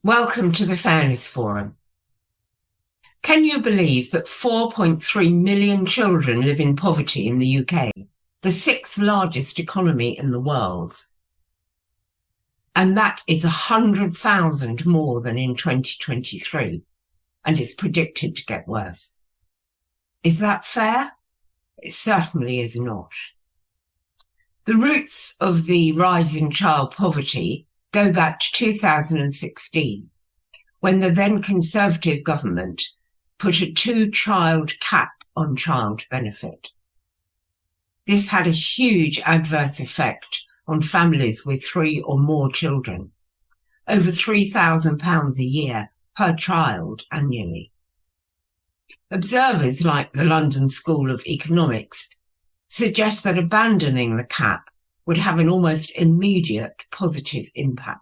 Welcome to the Fairness Forum. Can you believe that 4.3 million children live in poverty in the UK, the sixth largest economy in the world? And that is 100,000 more than in 2023, and is predicted to get worse. Is that fair? It certainly is not. The roots of the rise in child poverty go back to 2016, when the then Conservative government put a 2-child cap on child benefit. This had a huge adverse effect on families with 3 or more children, over £3,000 a year per child annually. Observers like the London School of Economics suggest that abandoning the cap would have an almost immediate positive impact.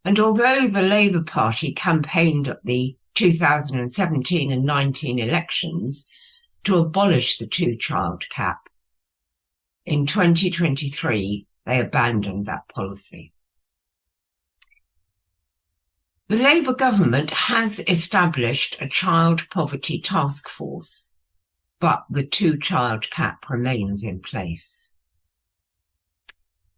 And although the Labour Party campaigned at the 2017 and 19 elections to abolish the 2-child cap, in 2023 they abandoned that policy. The Labour government has established a child poverty task force, but the 2-child cap remains in place.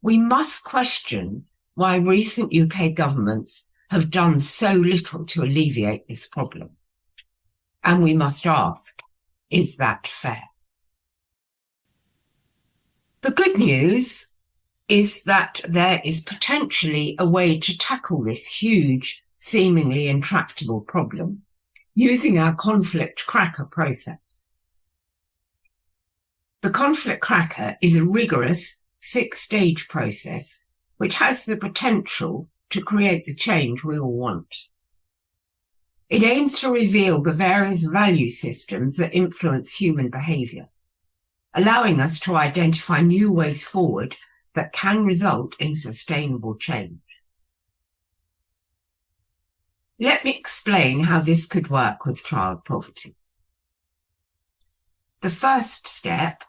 We must question why recent UK governments have done so little to alleviate this problem. And we must ask, is that fair? The good news is that there is potentially a way to tackle this huge, seemingly intractable problem using our conflict cracker process. The conflict cracker is a rigorous 6-stage process which has the potential to create the change we all want. It aims to reveal the various value systems that influence human behaviour, allowing us to identify new ways forward that can result in sustainable change. Let me explain how this could work with child poverty. The first step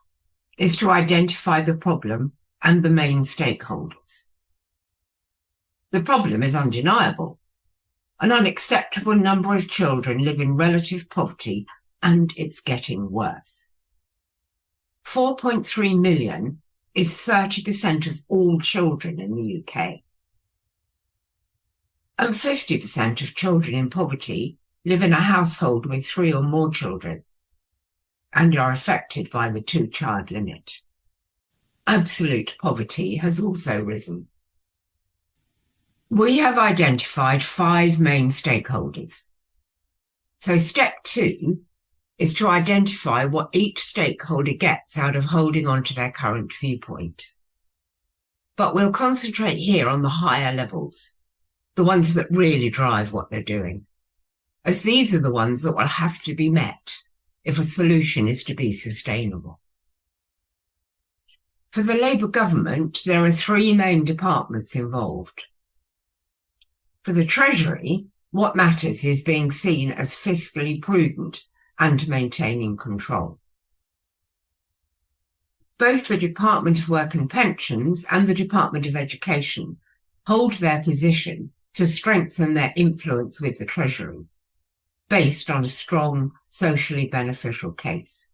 is to identify the problem and the main stakeholders. The problem is undeniable. An unacceptable number of children live in relative poverty, and it's getting worse. 4.3 million is 30% of all children in the UK. And 50% of children in poverty live in a household with 3 or more children and are affected by the 2-child limit. Absolute poverty has also risen. We have identified 5 main stakeholders. So step 2 is to identify what each stakeholder gets out of holding on to their current viewpoint. But we'll concentrate here on the higher levels, the ones that really drive what they're doing, as these are the ones that will have to be met if a solution is to be sustainable. For the Labour government, there are 3 main departments involved. For the Treasury, what matters is being seen as fiscally prudent and maintaining control. Both the Department of Work and Pensions and the Department of Education hold their position to strengthen their influence with the Treasury, based on a strong, socially beneficial case.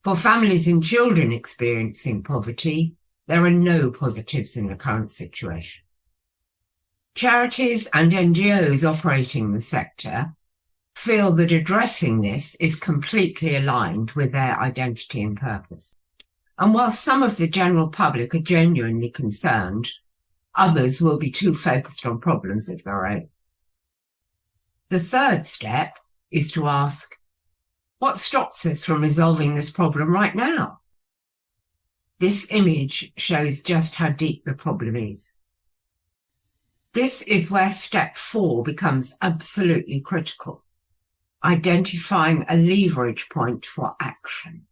For families and children experiencing poverty, there are no positives in the current situation. Charities and NGOs operating the sector feel that addressing this is completely aligned with their identity and purpose. And while some of the general public are genuinely concerned, others will be too focused on problems of their own. The third step is to ask, what stops us from resolving this problem right now? This image shows just how deep the problem is. This is where step 4 becomes absolutely critical, identifying a leverage point for action.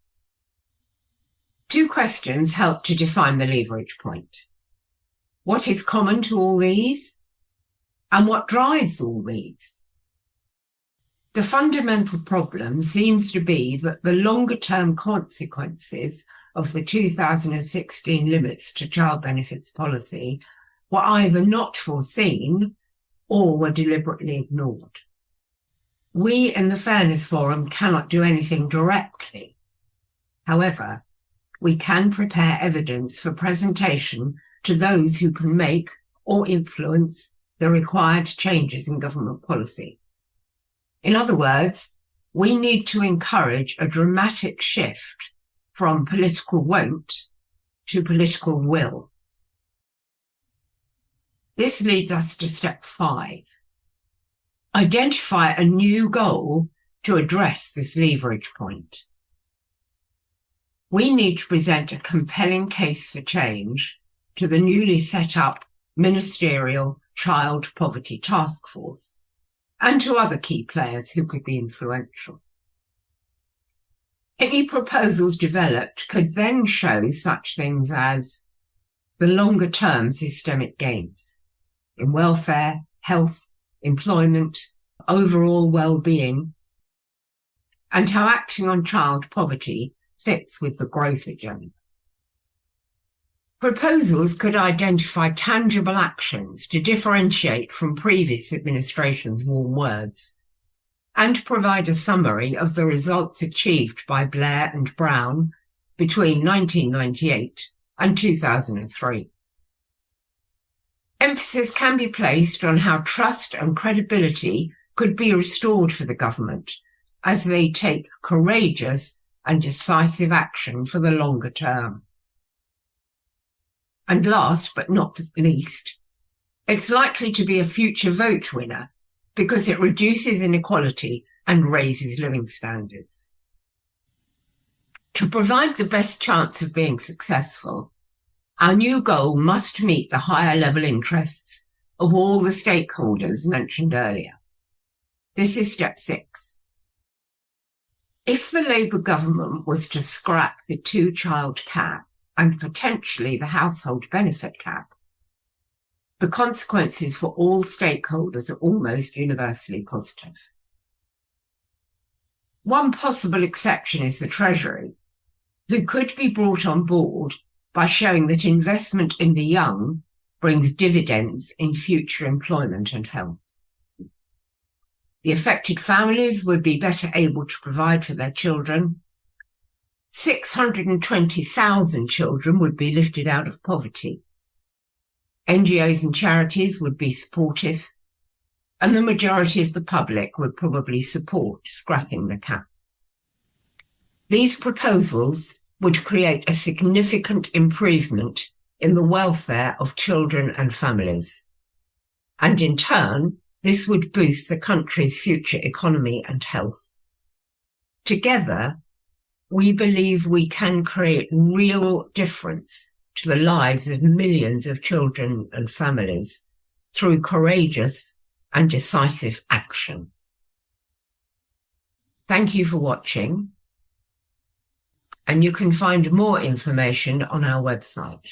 2 questions help to define the leverage point. What is common to all these? And what drives all these? The fundamental problem seems to be that the longer-term consequences of the 2016 limits to child benefits policy were either not foreseen or were deliberately ignored. We in the Fairness Forum cannot do anything directly. However, we can prepare evidence for presentation to those who can make or influence the required changes in government policy. In other words, we need to encourage a dramatic shift from political won't to political will. This leads us to step 5. Identify a new goal to address this leverage point. We need to present a compelling case for change to the newly set up Ministerial Child Poverty Task Force and to other key players who could be influential. Any proposals developed could then show such things as the longer-term systemic gains in welfare, health, employment, overall well-being, and how acting on child poverty fits with the growth agenda. Proposals could identify tangible actions to differentiate from previous administrations' warm words and provide a summary of the results achieved by Blair and Brown between 1998 and 2003. Emphasis can be placed on how trust and credibility could be restored for the government as they take courageous and decisive action for the longer term. And last but not least, it's likely to be a future vote winner because it reduces inequality and raises living standards. To provide the best chance of being successful, our new goal must meet the higher level interests of all the stakeholders mentioned earlier. This is step 6. If the Labour government was to scrap the 2-child cap and potentially the household benefit cap, the consequences for all stakeholders are almost universally positive. One possible exception is the Treasury, who could be brought on board by showing that investment in the young brings dividends in future employment and health. The affected families would be better able to provide for their children. 620,000 children would be lifted out of poverty. NGOs and charities would be supportive, and the majority of the public would probably support scrapping the cap. These proposals would create a significant improvement in the welfare of children and families, and in turn, this would boost the country's future economy and health. Together, we believe we can create real difference to the lives of millions of children and families through courageous and decisive action. Thank you for watching, and you can find more information on our website.